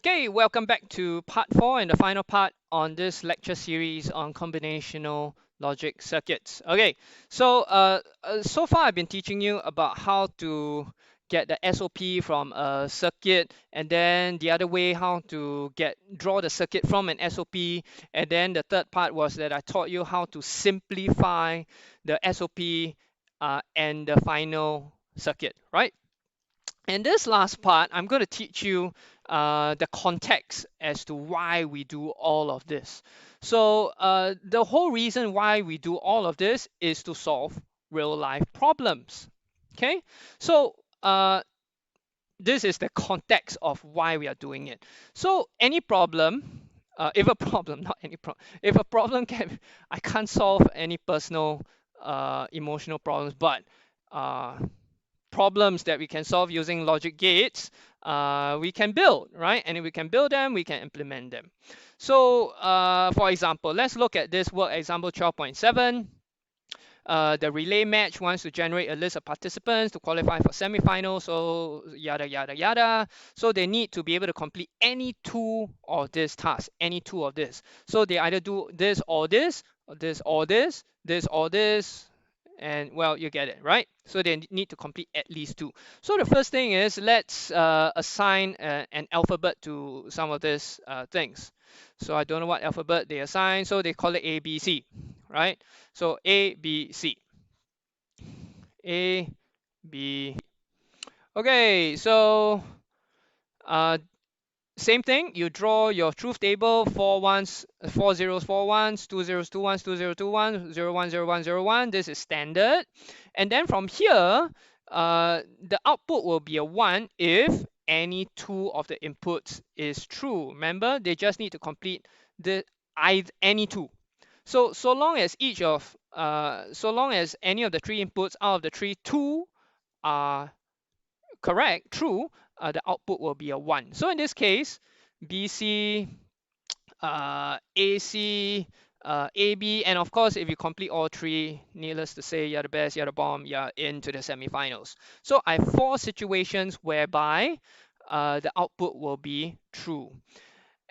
Okay, welcome back to part 4 and the final part on this lecture series on combinational logic circuits. Okay, so far I've been teaching you about how to get the SOP from a circuit, and then the other way how to draw the circuit from an SOP, and then the third part was that I taught you how to simplify the SOP and the final circuit, right? In this last part, I'm going to teach you the context as to why we do all of this. So the whole reason why we do all of this is to solve real life problems. Okay, so this is the context of why we are doing it. So any problem, if a problem, not any problem, if a problem I can't solve any personal emotional problems, but uh, problems that we can solve using logic gates, we can build, right? And if we can build them, we can implement them. So for example, let's look at this work example 12.7. The relay match wants to generate a list of participants to qualify for semifinals, so yada, yada, yada. So they need to be able to complete any two of these tasks, any two of this. So they either do this or this, or this or this, this or this, and well, you get it, right? So they need to complete at least two. So the first thing is let's assign an alphabet to some of these things. So I don't know what alphabet they assign, so they call it A, B, C, right? So A, B, C. A, B. Okay, so same thing, you draw your truth table, 4 ones, 4 zeros, 4 ones, 2 zeros, 2 ones, 2 0, 2 1, 0 1, 0 1, 0 1. This is standard. And then from here, the output will be a 1 if any two of the inputs is true. Remember, they just need to complete any two. So long as so long as any of the three inputs out of the three, two are correct, true, the output will be a 1. So in this case, BC, AC, AB, and of course, if you complete all three, needless to say, you're the best, you're the bomb, you're into the semifinals. So I have 4 situations whereby the output will be true.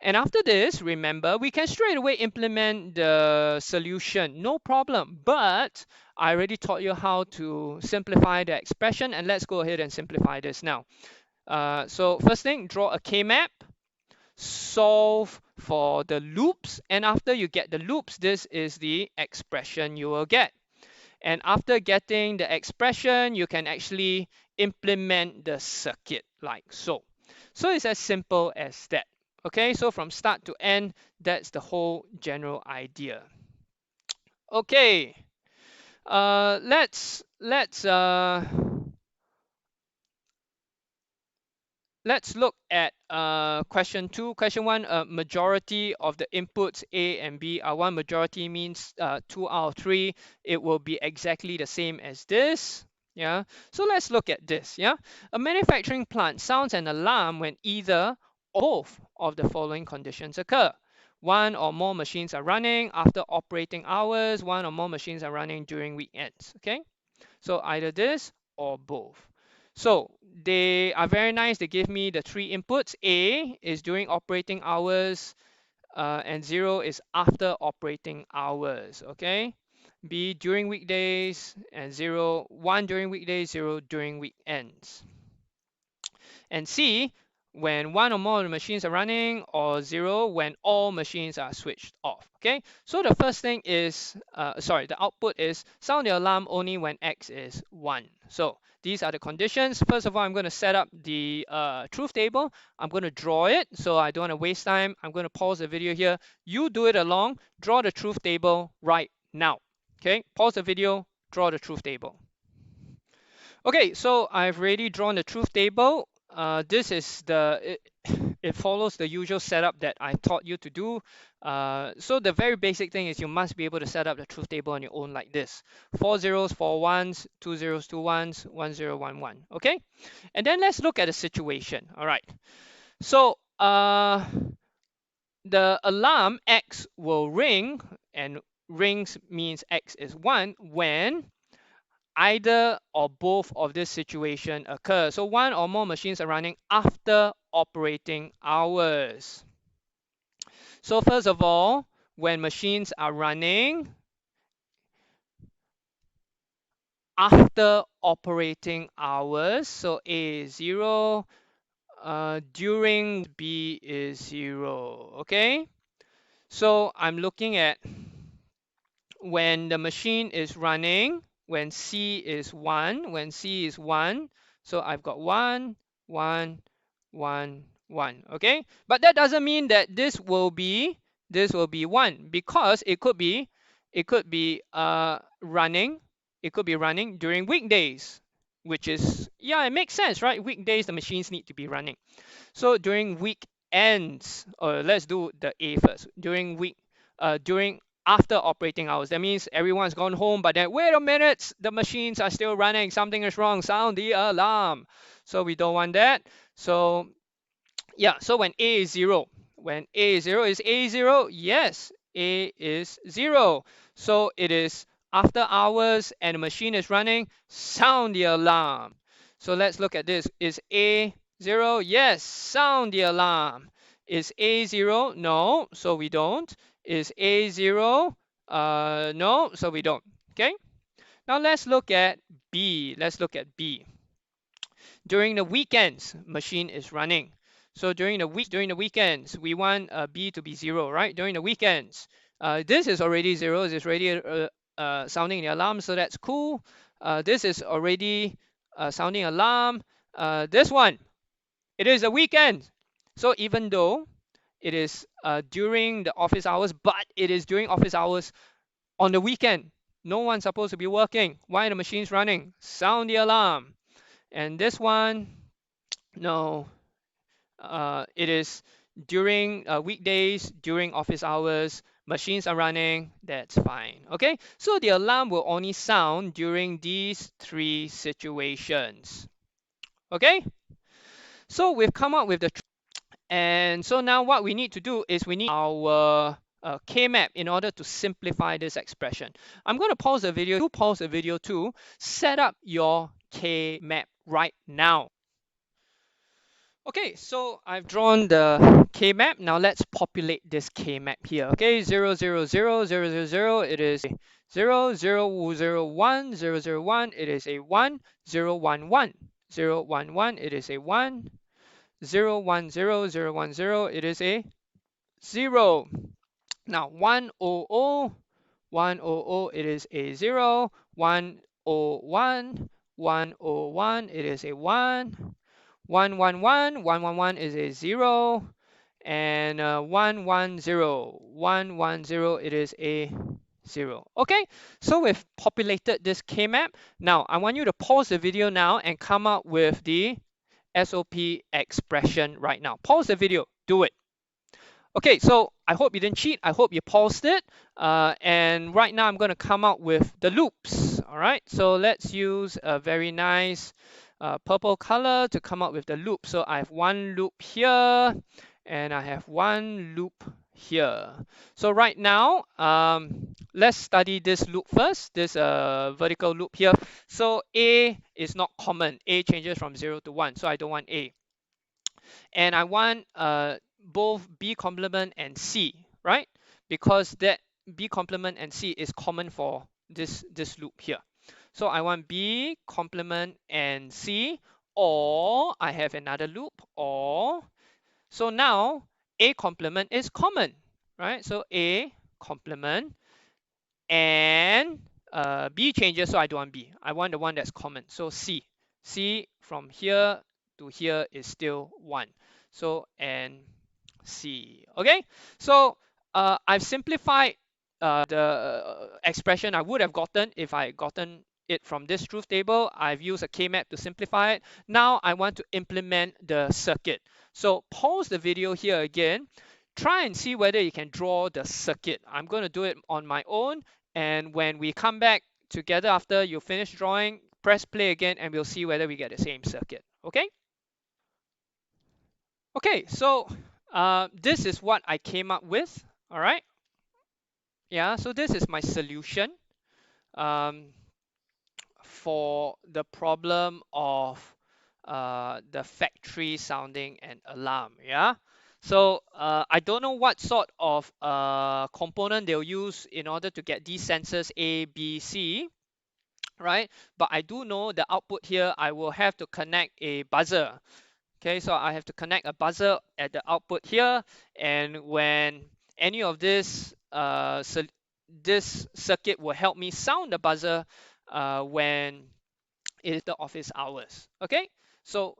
And after this, remember, we can straight away implement the solution, no problem. But I already taught you how to simplify the expression, and let's go ahead and simplify this now. So first thing, draw a K-map, solve for the loops, and after you get the loops, this is the expression you will get. And after getting the expression, you can actually implement the circuit like so. So it's as simple as that. Okay, so from start to end, that's the whole general idea. Okay, let's look at question 2. Question 1, majority of the inputs A and B are 1. Majority means 2 out of 3. It will be exactly the same as this. Yeah, so let's look at this. Yeah, a manufacturing plant sounds an alarm when either or both of the following conditions occur. 1 or more machines are running after operating hours. 1 or more machines are running during weekends. Okay, so either this or both. So they are very nice. They give me the 3 inputs. A is during operating hours, and 0 is after operating hours. Okay. B during weekdays, and 1 during weekdays, 0 during weekends. And C, when 1 or more of the machines are running, or 0 when all machines are switched off. Okay, so the first thing is, the output is sound the alarm only when X is 1. So these are the conditions. First of all, I'm going to set up the truth table. I'm going to draw it, so I don't want to waste time. I'm going to pause the video here. You do it along. Draw the truth table right now. Okay, pause the video, draw the truth table. Okay, so I've already drawn the truth table. This is it follows the usual setup that I taught you to do. So the very basic thing is you must be able to set up the truth table on your own like this. 4 zeros, 4 ones, 2 zeros, 2 ones, 1 0, 1 1. Okay, and then let's look at a situation. All right, so the alarm X will ring, and rings means X is 1 when either or both of this situation occur. So one or more machines are running after operating hours. So first of all, when machines are running after operating hours, so A is 0, during B is 0, okay? So I'm looking at when the machine is running, when C is 1, so I've got 1, 1, 1, 1, okay? But that doesn't mean that this will be 1, because it could be running, during weekdays, which is, yeah, it makes sense, right? Weekdays the machines need to be running. So during weekends, or let's do the A first. During after operating hours, that means everyone's gone home, but then wait a minute, the machines are still running. Something is wrong. Sound the alarm. So we don't want that. So yeah, so when A is 0, is A 0? Yes, A is 0. So it is after hours and the machine is running. Sound the alarm. So let's look at this. Is A 0? Yes, sound the alarm. Is A 0? No, so we don't. Is A 0? No, so we don't. Okay. Now let's look at B. During the weekends, machine is running. So during the weekends, we want B to be 0, right? During the weekends, this is already 0. It's already sounding the alarm, so that's cool. This is already sounding alarm. This one, it is a weekend. So even though it is during the office hours, but it is during office hours on the weekend. No one's supposed to be working. Why are the machines running? Sound the alarm. And this one, no, it is during weekdays, during office hours, machines are running, that's fine. Okay, so the alarm will only sound during these 3 situations. Okay, so we've come up with the, and so now what we need to do is we need our K-map in order to simplify this expression. I'm going to pause the video, too. Set up your K-map right now. Okay, so I've drawn the K-map. Now let's populate this K-map here. Okay, 0, 0, 0, 0, 0, 0, it is 0, 0, 0, 1, 0, 0, 1, it is a 1, 0, 1, 1, 0, 1, 1, it is a 1, 0, 1, 0, 0, 1, 0, it is a 0. Now 1, 0, 0, 1, 0, 0, it is a 0, 1, 0, 1, 1, 0, 1, it is a 1, 1, 1, 1, 1, 1, 1 is a 0, and 1, 1, 0, 1, 1, 0, it is a 0. Okay, so we've populated this K-map. Now, I want you to pause the video now and come up with the SOP expression right now. Pause the video, do it. Okay, so I hope you didn't cheat. I hope you paused it. And right now I'm going to come out with the loops. All right, so let's use a very nice purple color to come up with the loop. So I have one loop here and I have one loop here. So right now, let's study this loop first, this vertical loop here. So A is not common. A changes from 0 to 1, so I don't want A. And I want both B complement and C, right? Because that B complement and C is common for this loop here. So I want B complement and C, or I have another loop, or, so now A complement is common, right? So A complement and B changes, so I don't want B. I want the one that's common. So C. C from here to here is still 1. So, and C. Okay, so I've simplified the expression I would have gotten if I gotten it from this truth table. I've used a K-map to simplify it. Now I want to implement the circuit. So pause the video here again. Try and see whether you can draw the circuit. I'm going to do it on my own. And when we come back together after you finish drawing, press play again and we'll see whether we get the same circuit. Okay? Okay, so this is what I came up with. All right. Yeah, so this is my solution. for the problem of the factory sounding an alarm. Yeah. So I don't know what sort of component they'll use in order to get these sensors A, B, C, right? But I do know the output here, I will have to connect a buzzer. Okay, so I have to connect a buzzer at the output here, and when any of this this circuit will help me sound the buzzer when it is the office hours. Okay, so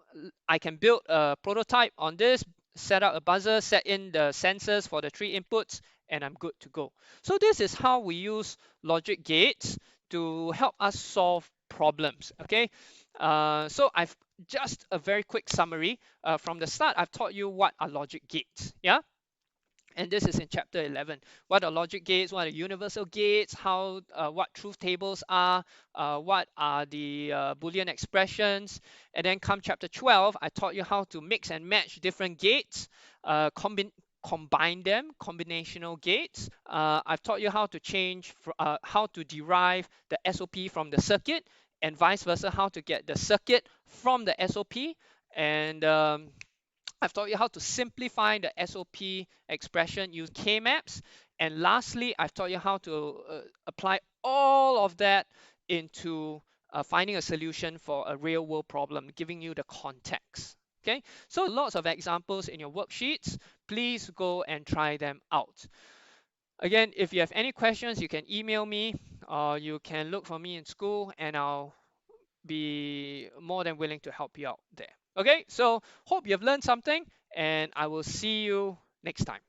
I can build a prototype on this, set up a buzzer, set in the sensors for the 3 inputs, and I'm good to go. So this is how we use logic gates to help us solve problems. Okay, so I've just a very quick summary. From the start, I've taught you what are logic gates. Yeah, and this is in chapter 11. What are logic gates? What are universal gates? How what truth tables are? What are the Boolean expressions? And then come chapter 12, I taught you how to mix and match different gates, combine them, combinational gates. I've taught you how to how to derive the SOP from the circuit, and vice versa, how to get the circuit from the SOP. And I've taught you how to simplify the SOP expression using K-maps. And lastly, I've taught you how to apply all of that into finding a solution for a real world problem, giving you the context. Okay, so lots of examples in your worksheets. Please go and try them out. Again, if you have any questions, you can email me, or you can look for me in school, and I'll be more than willing to help you out there. Okay, so hope you have learned something, and I will see you next time.